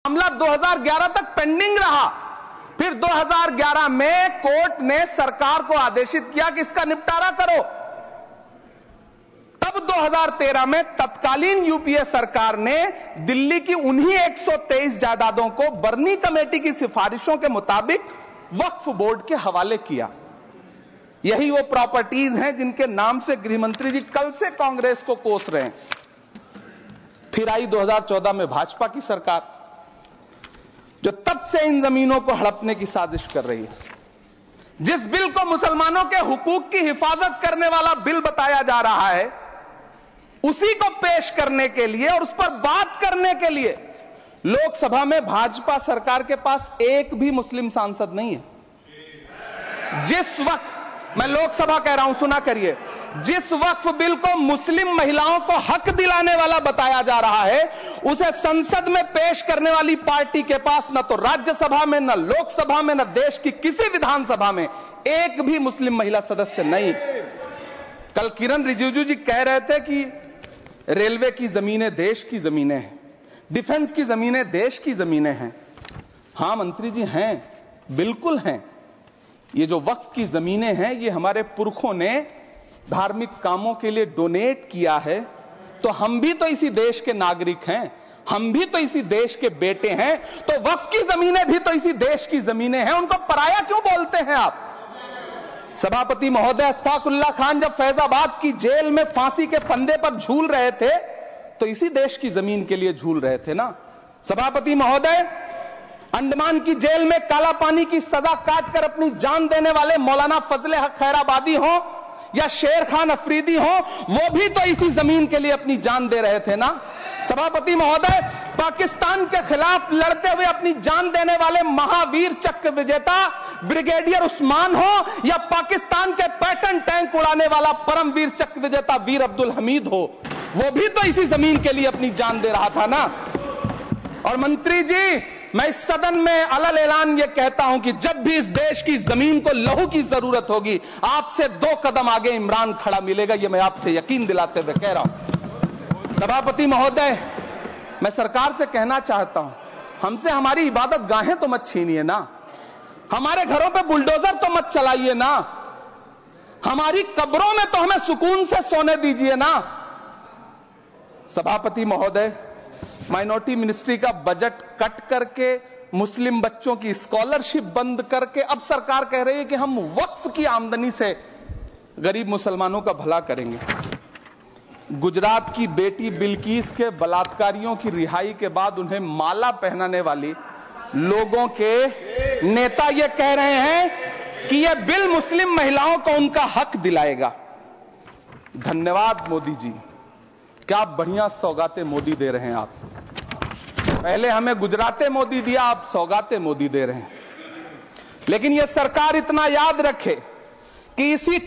मामला 2011 तक पेंडिंग रहा। फिर 2011 में कोर्ट ने सरकार को आदेशित किया कि इसका निपटारा करो। तब 2013 में तत्कालीन यूपीए सरकार ने दिल्ली की उन्हीं 123 जायदादों को बर्नी कमेटी की सिफारिशों के मुताबिक वक्फ बोर्ड के हवाले किया। यही वो प्रॉपर्टीज हैं जिनके नाम से गृहमंत्री जी कल से कांग्रेस को कोस रहे हैं। फिर आई 2014 में भाजपा की सरकार, जो तब से इन जमीनों को हड़पने की साजिश कर रही है। जिस बिल को मुसलमानों के हुकूक की हिफाजत करने वाला बिल बताया जा रहा है, उसी को पेश करने के लिए और उस पर बात करने के लिए लोकसभा में भाजपा सरकार के पास एक भी मुस्लिम सांसद नहीं है। जिस वक्त, मैं लोकसभा कह रहा हूं, सुना करिए, जिस वक्फ बिल को मुस्लिम महिलाओं को हक दिलाने वाला बताया जा रहा है, उसे संसद में पेश करने वाली पार्टी के पास न तो राज्यसभा में, न लोकसभा में, न देश की किसी विधानसभा में एक भी मुस्लिम महिला सदस्य नहीं। कल किरण रिजिजू जी कह रहे थे कि रेलवे की जमीनें देश की जमीनें हैं, डिफेंस की जमीनें देश की जमीनें हैं। हां मंत्री जी, हैं, बिल्कुल हैं। ये जो वक्फ की जमीनें हैं, ये हमारे पुरखों ने धार्मिक कामों के लिए डोनेट किया है। तो हम भी तो इसी देश के नागरिक हैं, हम भी तो इसी देश के बेटे हैं। तो वक्फ की जमीनें भी तो इसी देश की जमीनें हैं, उनको पराया क्यों बोलते हैं आप? सभापति महोदय अशफाकुल्लाह खान जब फैजाबाद की जेल में फांसी के फंदे पर झूल रहे थे, तो इसी देश की जमीन के लिए झूल रहे थे ना। सभापति महोदय, अंडमान की जेल में काला पानी की सजा काटकर अपनी जान देने वाले मौलाना फजले हक खैराबादी हो या शेर खान अफरीदी हो, वो भी तो इसी जमीन के लिए अपनी जान दे रहे थे ना। सभापति महोदय, पाकिस्तान के खिलाफ लड़ते हुए अपनी जान देने वाले महावीर चक्र विजेता ब्रिगेडियर उस्मान हो या पाकिस्तान के पैटर्न टैंक उड़ाने वाला परमवीर चक्र विजेता वीर अब्दुल हमीद हो, वो भी तो इसी जमीन के लिए अपनी जान दे रहा था ना। और मंत्री जी, मैं इस सदन में अलग ऐलान ये कहता हूं कि जब भी इस देश की जमीन को लहू की जरूरत होगी, आपसे 2 कदम आगे इमरान खड़ा मिलेगा। ये मैं आपसे यकीन दिलाते हुए कह रहा हूं। सभापति महोदय, मैं सरकार से कहना चाहता हूं, हमसे हमारी इबादत गाहें तो मत छीनिए ना, हमारे घरों पे बुलडोजर तो मत चलाइए ना, हमारी कब्रों में तो हमें सुकून से सोने दीजिए ना। सभापति महोदय, माइनॉरिटी मिनिस्ट्री का बजट कट करके, मुस्लिम बच्चों की स्कॉलरशिप बंद करके अब सरकार कह रही है कि हम वक्फ की आमदनी से गरीब मुसलमानों का भला करेंगे। गुजरात की बेटी बिल्किस के बलात्कारियों की रिहाई के बाद उन्हें माला पहनाने वाली लोगों के नेता ये कह रहे हैं कि यह बिल मुस्लिम महिलाओं को उनका हक दिलाएगा। धन्यवाद मोदी जी, क्या बढ़िया सौगातें मोदी दे रहे हैं आप। पहले हमें गुजराते मोदी दिया, आप सौगातें मोदी दे रहे हैं। लेकिन यह सरकार इतना याद रखे कि इसी